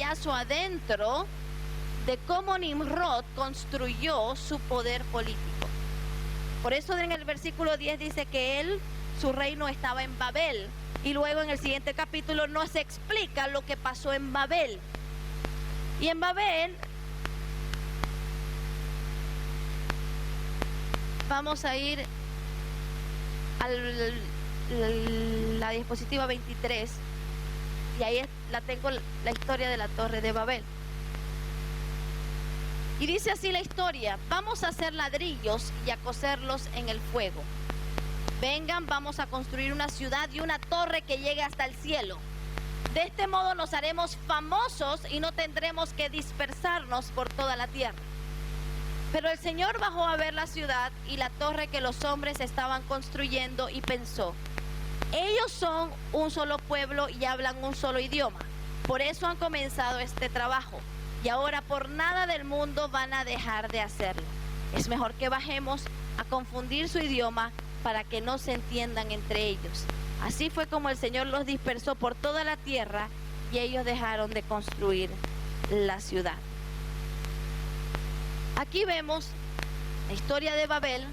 pantallazo adentro de cómo Nimrod construyó su poder político. Por eso en el versículo 10 dice que su reino estaba en Babel. Y luego en el siguiente capítulo nos explica lo que pasó en Babel. Y en Babel, vamos a ir a la diapositiva 23. Y ahí la tengo, la historia de la Torre de Babel. Y dice así la historia: vamos a hacer ladrillos y a cocerlos en el fuego. Vengan, vamos a construir una ciudad y una torre que llegue hasta el cielo. De este modo nos haremos famosos y no tendremos que dispersarnos por toda la tierra. Pero el Señor bajó a ver la ciudad y la torre que los hombres estaban construyendo y pensó: ellos son un solo pueblo y hablan un solo idioma. Por eso han comenzado este trabajo. Y ahora por nada del mundo van a dejar de hacerlo. Es mejor que bajemos a confundir su idioma para que no se entiendan entre ellos. Así fue como el Señor los dispersó por toda la tierra y ellos dejaron de construir la ciudad. Aquí vemos la historia de Babel,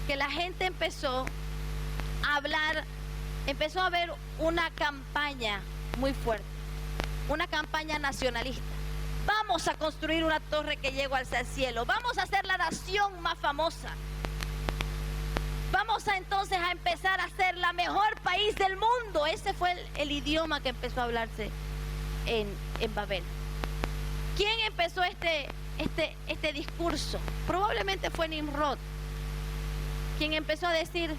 que la gente empezó a hablar, empezó a haber una campaña muy fuerte, una campaña nacionalista. Vamos a construir una torre que llegue hasta el cielo. Vamos a ser la nación más famosa. Vamos entonces a empezar a ser la mejor país del mundo. Ese fue el idioma que empezó a hablarse en Babel. ¿Quién empezó este discurso? Probablemente fue Nimrod, quien empezó a decir: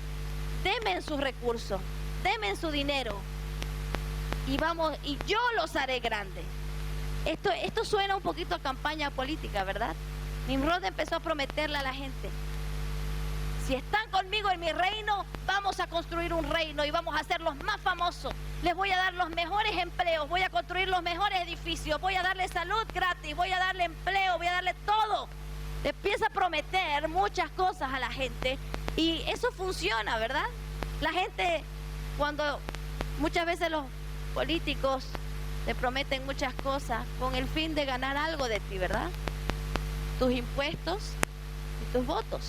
denme sus recursos, denme su dinero y yo los haré grandes. Esto suena un poquito a campaña política, ¿verdad? Nimrod empezó a prometerle a la gente: si están conmigo en mi reino, vamos a construir un reino y vamos a hacer los más famosos. Les voy a dar los mejores empleos, voy a construir los mejores edificios, voy a darle salud gratis, voy a darle empleo, voy a darle todo. Le empieza a prometer muchas cosas a la gente y eso funciona, ¿verdad? La gente, cuando muchas veces los políticos te prometen muchas cosas con el fin de ganar algo de ti, ¿verdad? Tus impuestos y tus votos.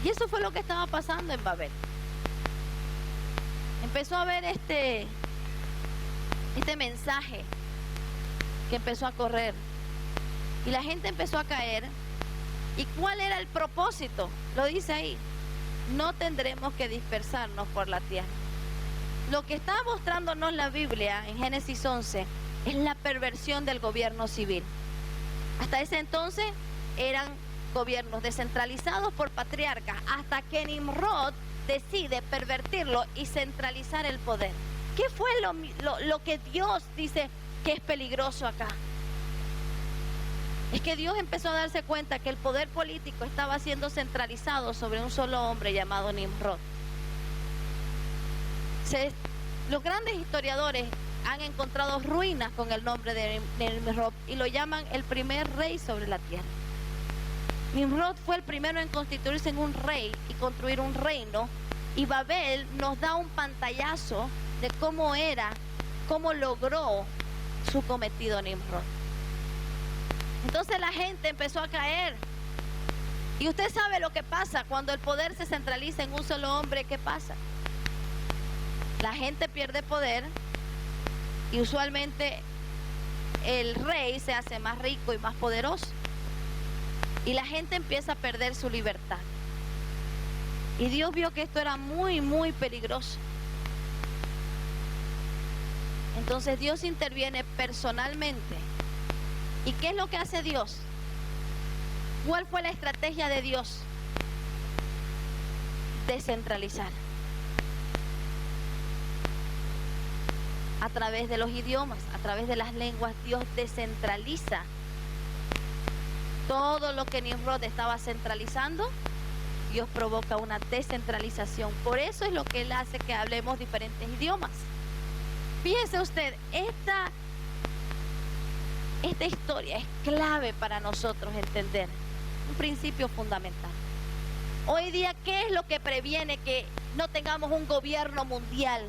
Y eso fue lo que estaba pasando en Babel. Empezó a haber este mensaje que empezó a correr. Y la gente empezó a caer. ¿Y cuál era el propósito? Lo dice ahí: no tendremos que dispersarnos por la tierra. Lo que está mostrándonos la Biblia en Génesis 11 es la perversión del gobierno civil. Hasta ese entonces eran gobiernos descentralizados por patriarcas, hasta que Nimrod decide pervertirlo y centralizar el poder. ¿Qué fue lo que Dios dice que es peligroso acá? Es que Dios empezó a darse cuenta que el poder político estaba siendo centralizado sobre un solo hombre llamado Nimrod. Los grandes historiadores han encontrado ruinas con el nombre de Nimrod y lo llaman el primer rey sobre la tierra. Nimrod fue el primero en constituirse en un rey y construir un reino, y Babel nos da un pantallazo de cómo logró su cometido Nimrod. Entonces la gente empezó a caer. Y usted sabe lo que pasa cuando el poder se centraliza en un solo hombre. ¿Qué pasa? La gente pierde poder y usualmente el rey se hace más rico y más poderoso. Y la gente empieza a perder su libertad. Y Dios vio que esto era muy, muy peligroso. Entonces Dios interviene personalmente. ¿Y qué es lo que hace Dios? ¿Cuál fue la estrategia de Dios? Descentralizar. A través de los idiomas, a través de las lenguas, Dios descentraliza. Todo lo que Nimrod estaba centralizando, Dios provoca una descentralización. Por eso es lo que Él hace que hablemos diferentes idiomas. Fíjese usted, esta historia es clave para nosotros entender un principio fundamental. Hoy día, ¿qué es lo que previene que no tengamos un gobierno mundial?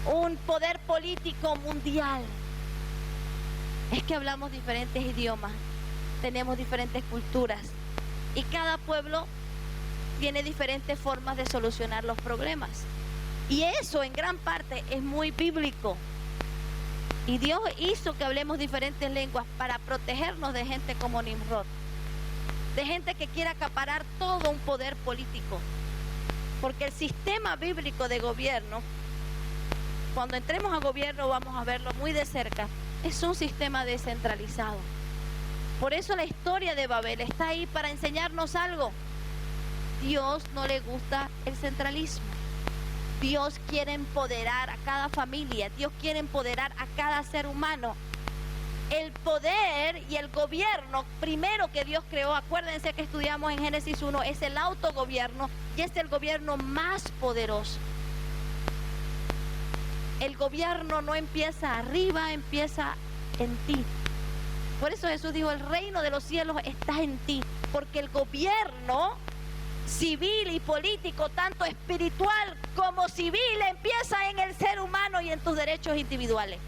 un poder político mundial. Es que hablamos diferentes idiomas, tenemos diferentes culturas y cada pueblo tiene diferentes formas de solucionar los problemas. Y eso en gran parte es muy bíblico. Y Dios hizo que hablemos diferentes lenguas para protegernos de gente como Nimrod, de gente que quiera acaparar todo un poder político. Porque el sistema bíblico de gobierno, cuando entremos a gobierno vamos a verlo muy de cerca, es un sistema descentralizado. Por eso la historia de Babel está ahí para enseñarnos algo. Dios no le gusta el centralismo. Dios quiere empoderar a cada familia. Dios quiere empoderar a cada ser humano. El poder y el gobierno primero que Dios creó, acuérdense que estudiamos en Génesis 1, es el autogobierno y es el gobierno más poderoso. El gobierno no empieza arriba, empieza en ti. Por eso Jesús dijo, el reino de los cielos está en ti, porque el gobierno civil y político, tanto espiritual como civil, empieza en el ser humano y en tus derechos individuales.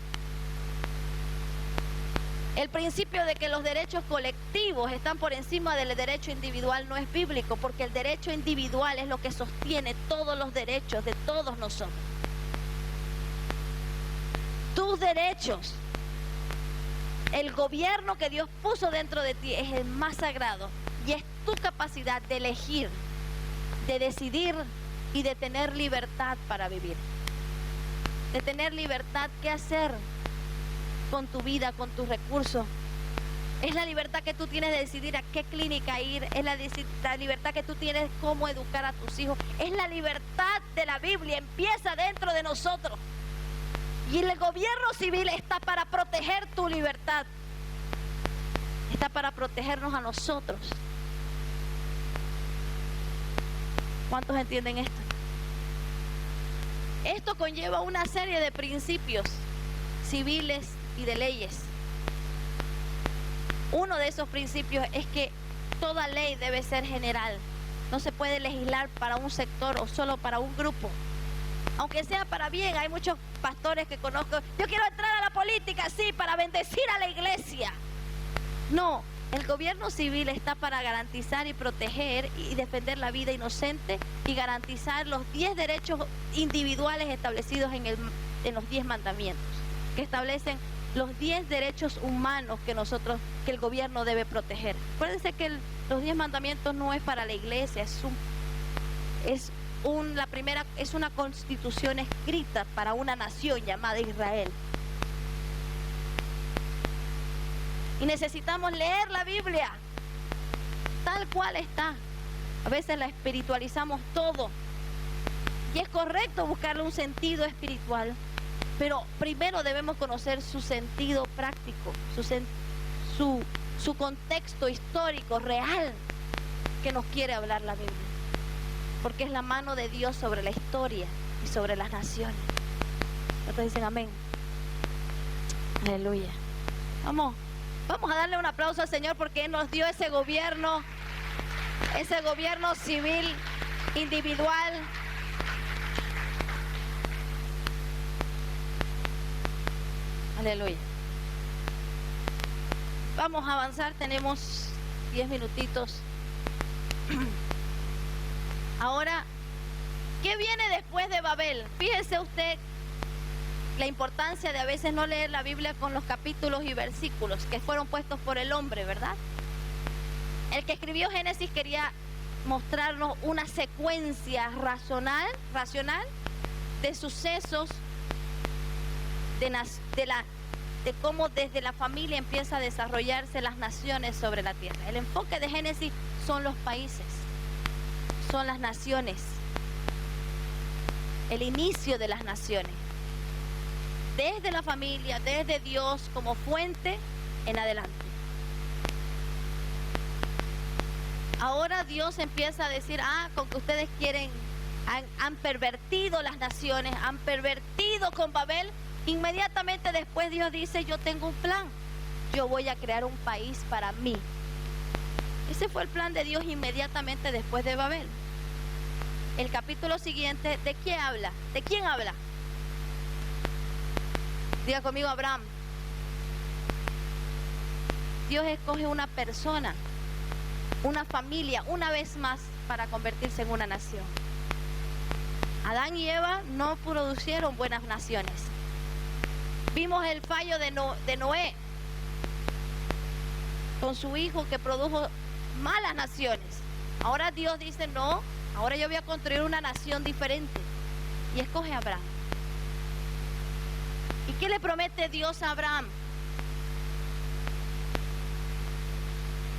El principio de que los derechos colectivos están por encima del derecho individual no es bíblico, porque el derecho individual es lo que sostiene todos los derechos de todos nosotros. Tus derechos, el gobierno que Dios puso dentro de ti es el más sagrado y es tu capacidad de elegir, de decidir y de tener libertad para vivir. De tener libertad qué hacer con tu vida, con tus recursos. Es la libertad que tú tienes de decidir a qué clínica ir. Es la libertad que tú tienes cómo educar a tus hijos. Es la libertad de la Biblia. Empieza dentro de nosotros. Y el gobierno civil está para proteger tu libertad. Está para protegernos a nosotros. ¿Cuántos entienden esto? Esto conlleva una serie de principios civiles y de leyes. Uno de esos principios es que toda ley debe ser general. No se puede legislar para un sector o solo para un grupo. Aunque sea para bien, hay muchos pastores que conozco. Yo quiero entrar a la política, sí, para bendecir a la iglesia. No, el gobierno civil está para garantizar y proteger y defender la vida inocente y garantizar los 10 derechos individuales establecidos en los 10 mandamientos, que establecen los 10 derechos humanos que el gobierno debe proteger. Acuérdense que los 10 mandamientos no es para la iglesia, es una constitución escrita para una nación llamada Israel. Y necesitamos leer la Biblia tal cual está. A veces la espiritualizamos todo. Y es correcto buscarle un sentido espiritual, pero primero debemos conocer su sentido práctico, su contexto histórico real que nos quiere hablar la Biblia. Porque es la mano de Dios sobre la historia y sobre las naciones. ¿Cuántos dicen amén? Aleluya. Vamos a darle un aplauso al Señor porque Él nos dio ese gobierno civil, individual. Aleluya. Vamos a avanzar, tenemos 10 minutitos. Ahora, ¿qué viene después de Babel? Fíjese usted la importancia de a veces no leer la Biblia con los capítulos y versículos que fueron puestos por el hombre, ¿verdad? El que escribió Génesis quería mostrarnos una secuencia racional de sucesos, de cómo desde la familia empieza a desarrollarse las naciones sobre la tierra. El enfoque de Génesis son los países, son las naciones, el inicio de las naciones. Desde la familia, desde Dios como fuente en adelante. Ahora Dios empieza a decir, con que ustedes quieren, han pervertido las naciones, han pervertido con Babel. Inmediatamente después Dios dice, yo tengo un plan, yo voy a crear un país para mí. Ese fue el plan de Dios inmediatamente después de Babel. El capítulo siguiente, ¿de qué habla? ¿De quién habla? Diga conmigo, Abraham. Dios escoge una persona, una familia, una vez más, para convertirse en una nación. Adán y Eva no producieron buenas naciones. Vimos el fallo de Noé con su hijo, que produjo malas naciones. Ahora Dios dice, no, ahora yo voy a construir una nación diferente. Y escoge a Abraham. ¿Y qué le promete Dios a Abraham?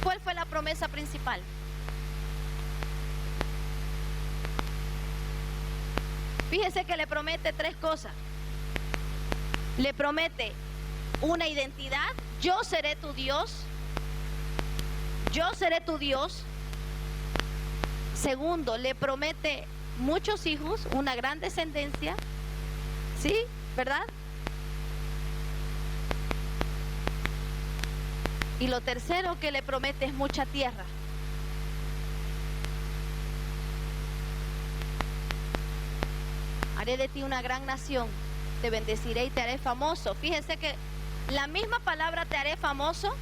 ¿Cuál fue la promesa principal? Fíjese que le promete tres cosas. Le promete una identidad: yo seré tu Dios. Yo seré tu Dios. Segundo, le promete muchos hijos, una gran descendencia. ¿Sí? ¿Verdad? Y lo tercero que le promete es mucha tierra. Haré de ti una gran nación, te bendeciré y te haré famoso. Fíjese que la misma palabra te haré famoso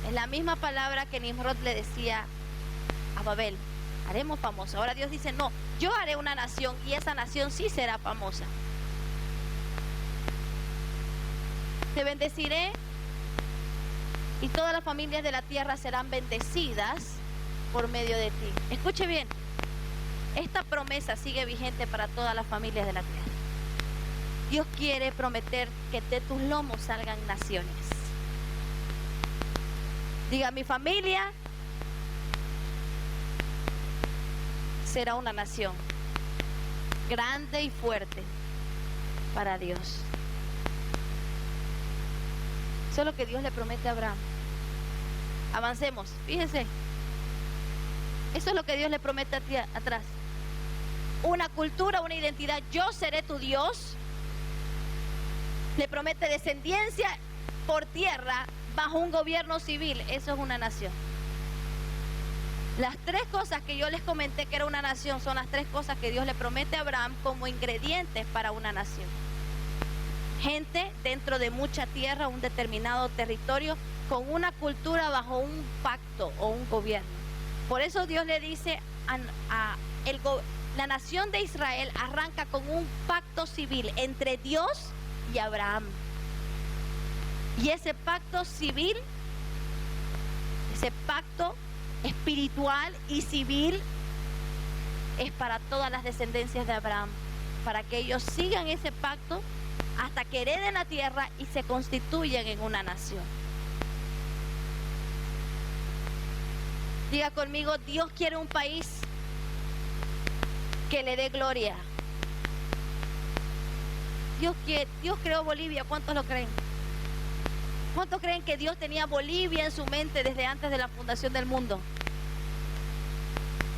es la misma palabra que Nimrod le decía a Babel: haremos famoso. Ahora Dios dice, no, yo haré una nación y esa nación sí será famosa. Te bendeciré y todas las familias de la tierra serán bendecidas por medio de ti. Escuche bien, esta promesa sigue vigente para todas las familias de la tierra. Dios quiere prometer que de tus lomos salgan naciones. Diga, mi familia será una nación grande y fuerte para Dios. Eso es lo que Dios le promete a Abraham. Avancemos, fíjense. Eso es lo que Dios le promete atrás. Una cultura, una identidad. Yo seré tu Dios. Le promete descendencia por tierra bajo un gobierno civil. Eso es una nación. Las tres cosas que yo les comenté que era una nación son las tres cosas que Dios le promete a Abraham como ingredientes para una nación. Gente dentro de mucha tierra, un determinado territorio, con una cultura bajo un pacto o un gobierno. Por eso Dios le dice la nación de Israel arranca con un pacto civil entre Dios y Abraham. Y ese pacto civil, ese pacto espiritual y civil, es para todas las descendencias de Abraham, para que ellos sigan ese pacto hasta que hereden la tierra y se constituyan en una nación. Diga conmigo, Dios quiere un país que le dé gloria. Dios creó Bolivia, ¿cuántos lo creen? ¿Cuántos creen que Dios tenía Bolivia en su mente desde antes de la fundación del mundo?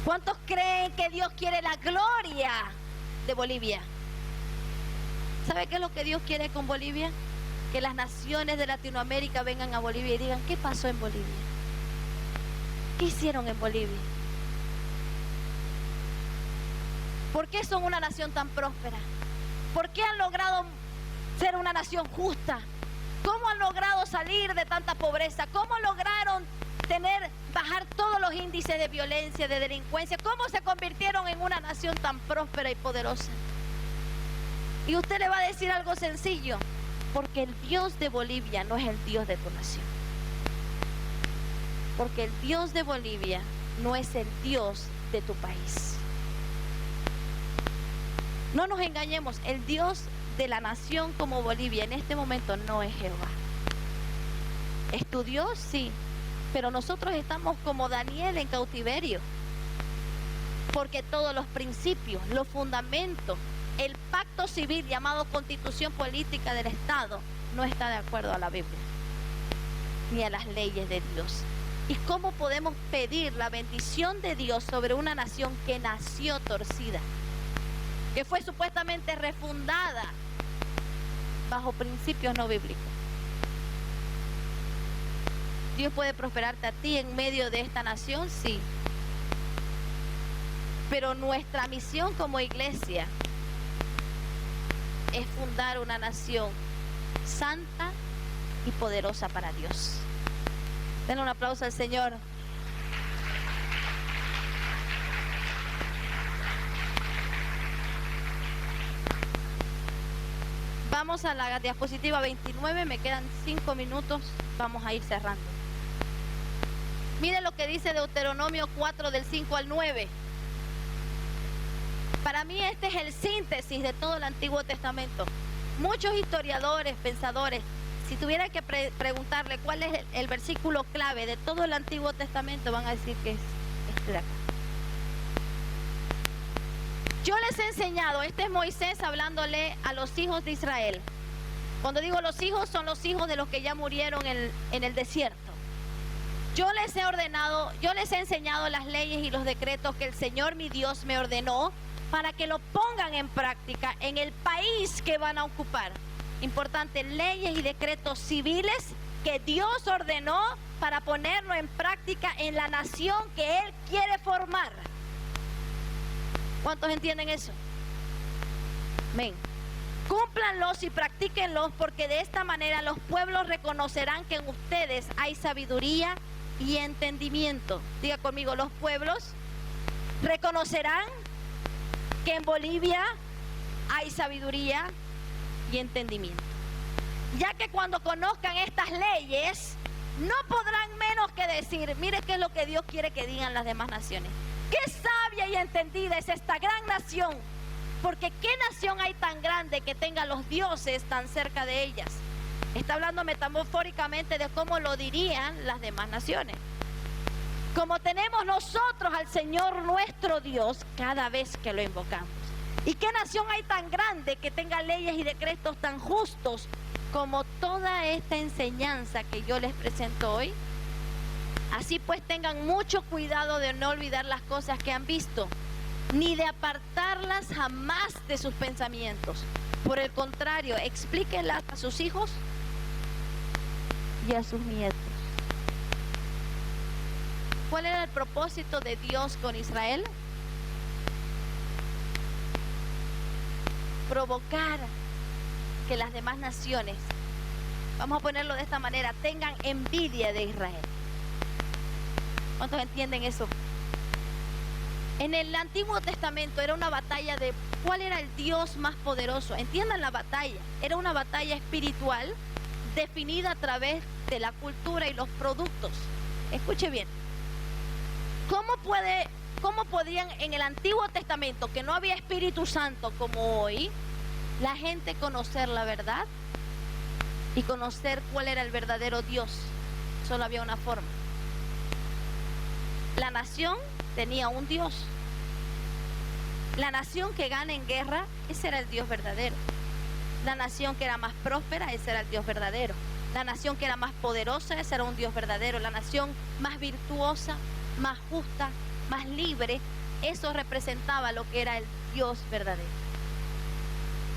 ¿Cuántos creen que Dios quiere la gloria de Bolivia? ¿Sabe qué es lo que Dios quiere con Bolivia? Que las naciones de Latinoamérica vengan a Bolivia y digan, ¿qué pasó en Bolivia? ¿Qué hicieron en Bolivia? ¿Por qué son una nación tan próspera? ¿Por qué han logrado ser una nación justa? ¿Cómo han logrado salir de tanta pobreza? ¿Cómo lograron bajar todos los índices de violencia, de delincuencia? ¿Cómo se convirtieron en una nación tan próspera y poderosa? Y usted le va a decir algo sencillo: porque el Dios de Bolivia no es el Dios de tu nación. Porque el Dios de Bolivia no es el Dios de tu país. No nos engañemos, el Dios de la nación como Bolivia en este momento no es Jehová. ¿Es tu Dios? Sí, pero nosotros estamos como Daniel en cautiverio, porque todos los principios, los fundamentos, el pacto civil llamado Constitución Política del Estado no está de acuerdo a la Biblia ni a las leyes de Dios. ¿Y cómo podemos pedir la bendición de Dios sobre una nación que nació torcida, que fue supuestamente refundada bajo principios no bíblicos? ¿Dios puede prosperarte a ti en medio de esta nación? Sí. Pero nuestra misión como iglesia es fundar una nación santa y poderosa para Dios. Den un aplauso al Señor. Vamos a la diapositiva 29, me quedan 5 minutos, vamos a ir cerrando. Miren lo que dice Deuteronomio 4 del 5 al 9. Para mí este es el síntesis de todo el Antiguo Testamento. Muchos historiadores, pensadores, si tuviera que preguntarle cuál es el versículo clave de todo el Antiguo Testamento, van a decir que es este de acá. Yo les he enseñado, este es Moisés hablándole a los hijos de Israel. Cuando digo los hijos, son los hijos de los que ya murieron en el desierto. Yo les he ordenado, yo les he enseñado las leyes y los decretos que el Señor mi Dios me ordenó para que lo pongan en práctica en el país que van a ocupar. Importante, leyes y decretos civiles que Dios ordenó para ponerlo en práctica en la nación que Él quiere formar. ¿Cuántos entienden eso? Amén. Cúmplanlos y practíquenlos, porque de esta manera los pueblos reconocerán que en ustedes hay sabiduría y entendimiento. Diga conmigo, los pueblos reconocerán que en Bolivia hay sabiduría y entendimiento. Ya que cuando conozcan estas leyes, no podrán menos que decir, mire qué es lo que Dios quiere que digan las demás naciones. Qué sabia y entendida es esta gran nación, porque qué nación hay tan grande que tenga los dioses tan cerca de ellas. Está hablando metafóricamente de cómo lo dirían las demás naciones. Como tenemos nosotros al Señor nuestro Dios cada vez que lo invocamos. ¿Y qué nación hay tan grande que tenga leyes y decretos tan justos como toda esta enseñanza que yo les presento hoy? Así pues, tengan mucho cuidado de no olvidar las cosas que han visto, ni de apartarlas jamás de sus pensamientos. Por el contrario, explíquenlas a sus hijos y a sus nietos. ¿Cuál era el propósito de Dios con Israel? Provocar que las demás naciones, vamos a ponerlo de esta manera, tengan envidia de Israel. ¿Cuántos entienden eso? En el Antiguo Testamento era una batalla de cuál era el Dios más poderoso. Entiendan la batalla. Era una batalla espiritual definida a través de la cultura y los productos. Escuche bien. ¿Cómo podían en el Antiguo Testamento, que no había Espíritu Santo como hoy, la gente conocer la verdad y conocer cuál era el verdadero Dios? Solo había una forma. La nación tenía un Dios. La nación que gana en guerra, ese era el Dios verdadero. La nación que era más próspera, ese era el Dios verdadero. La nación que era más poderosa, ese era un Dios verdadero. La nación más virtuosa, más justa, más libre, eso representaba lo que era el Dios verdadero.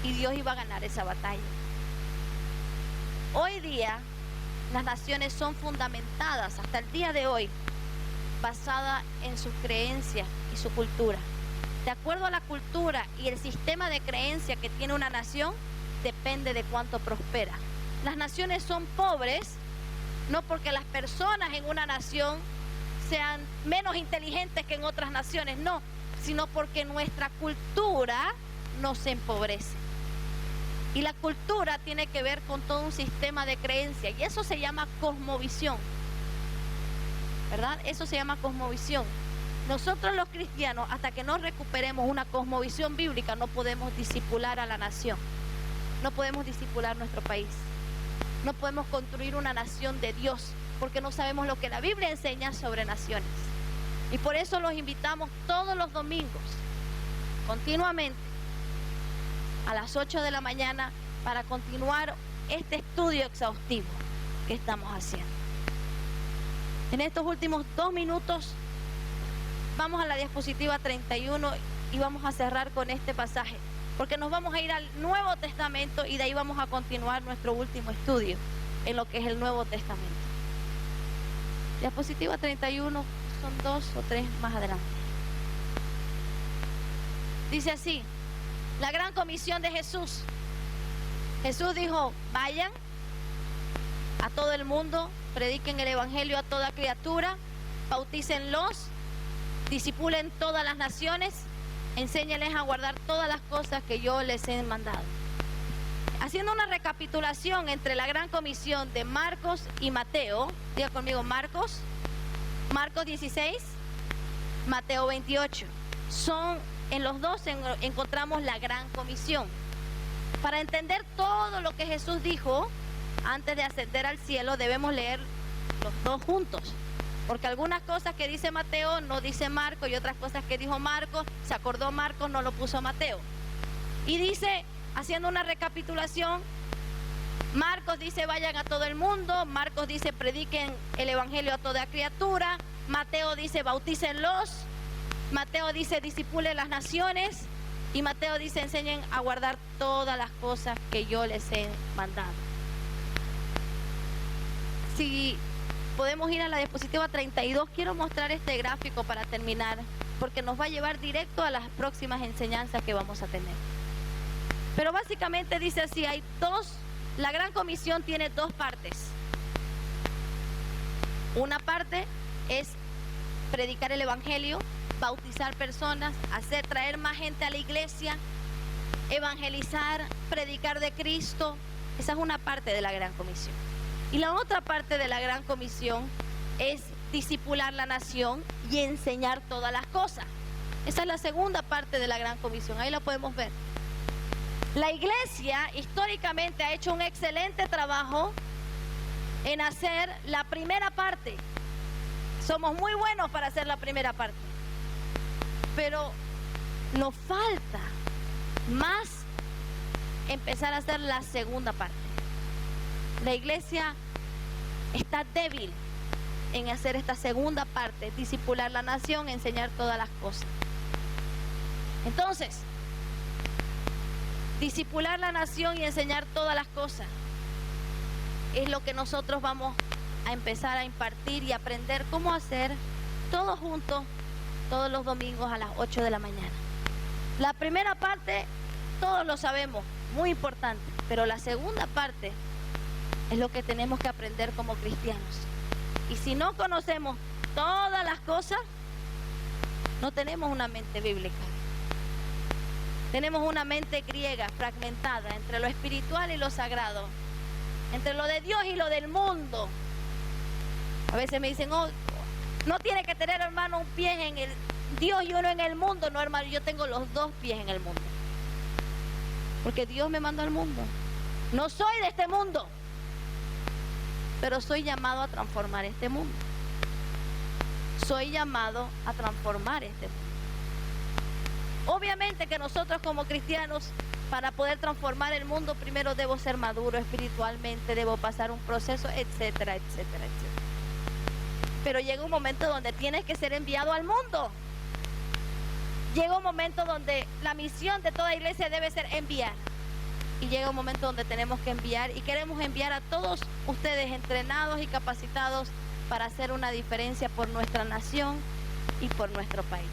Y Dios iba a ganar esa batalla. Hoy día, las naciones son fundamentadas, hasta el día de hoy, basada en sus creencias y su cultura. De acuerdo a la cultura y el sistema de creencia que tiene una nación, depende de cuánto prospera. Las naciones son pobres, no porque las personas en una nación sean menos inteligentes que en otras naciones, no, sino porque nuestra cultura nos empobrece. Y la cultura tiene que ver con todo un sistema de creencia, y eso se llama cosmovisión. ¿Verdad? Eso se llama cosmovisión. Nosotros los cristianos, hasta que no recuperemos una cosmovisión bíblica, no podemos discipular a la nación. No podemos discipular nuestro país. No podemos construir una nación de Dios, porque no sabemos lo que la Biblia enseña sobre naciones. Y por eso los invitamos todos los domingos, continuamente, a las 8 de la mañana, para continuar este estudio exhaustivo que estamos haciendo. En estos últimos 2 minutos vamos a la diapositiva 31 y vamos a cerrar con este pasaje, porque nos vamos a ir al Nuevo Testamento y de ahí vamos a continuar nuestro último estudio en lo que es el Nuevo Testamento. Diapositiva 31, son 2 o 3 más adelante. Dice así: la gran comisión de Jesús. Jesús dijo, vayan a todo el mundo, prediquen el evangelio a toda criatura, bautícenlos, discipulen todas las naciones, enséñenles a guardar todas las cosas que yo les he mandado. Haciendo una recapitulación entre la gran comisión de Marcos y Mateo, diga conmigo Marcos 16, Mateo 28. En los dos encontramos la gran comisión. Para entender todo lo que Jesús dijo antes de ascender al cielo, debemos leer los dos juntos. Porque algunas cosas que dice Mateo no dice Marcos, y otras cosas que dijo Marcos, se acordó Marcos, no lo puso Mateo. Y dice, haciendo una recapitulación, Marcos dice vayan a todo el mundo, Marcos dice prediquen el evangelio a toda criatura, Mateo dice bautícenlos, Mateo dice discipulen las naciones, y Mateo dice enseñen a guardar todas las cosas que yo les he mandado. Si podemos ir a la diapositiva 32, quiero mostrar este gráfico para terminar, porque nos va a llevar directo a las próximas enseñanzas que vamos a tener. Pero básicamente dice así, la gran comisión tiene dos partes. Una parte es predicar el evangelio, bautizar personas, traer más gente a la iglesia, evangelizar, predicar de Cristo. Esa es una parte de la gran comisión. Y la otra parte de la gran comisión es discipular la nación y enseñar todas las cosas. Esa es la segunda parte de la gran comisión, ahí la podemos ver. La iglesia históricamente ha hecho un excelente trabajo en hacer la primera parte. Somos muy buenos para hacer la primera parte, pero nos falta más empezar a hacer la segunda parte. La iglesia está débil en hacer esta segunda parte, discipular la nación, enseñar todas las cosas. Entonces, discipular la nación y enseñar todas las cosas es lo que nosotros vamos a empezar a impartir y aprender cómo hacer todos juntos, todos los domingos a las 8 de la mañana. La primera parte, todos lo sabemos, muy importante, pero la segunda parte es lo que tenemos que aprender como cristianos. Y si no conocemos todas las cosas, no tenemos una mente bíblica. Tenemos una mente griega, fragmentada entre lo espiritual y lo sagrado, entre lo de Dios y lo del mundo. A veces me dicen, oh, no tiene que tener, hermano, un pie en el Dios y uno en el mundo. No, hermano, yo tengo los dos pies en el mundo, porque Dios me mandó al mundo. No soy de este mundo, pero soy llamado a transformar este mundo. Soy llamado a transformar este mundo. Obviamente que nosotros como cristianos, para poder transformar el mundo, primero debo ser maduro espiritualmente, debo pasar un proceso, etcétera, etcétera, etcétera. Pero llega un momento donde tienes que ser enviado al mundo. Llega un momento donde la misión de toda iglesia debe ser enviar. Y llega un momento donde tenemos que enviar, y queremos enviar a todos ustedes entrenados y capacitados para hacer una diferencia por nuestra nación y por nuestro país.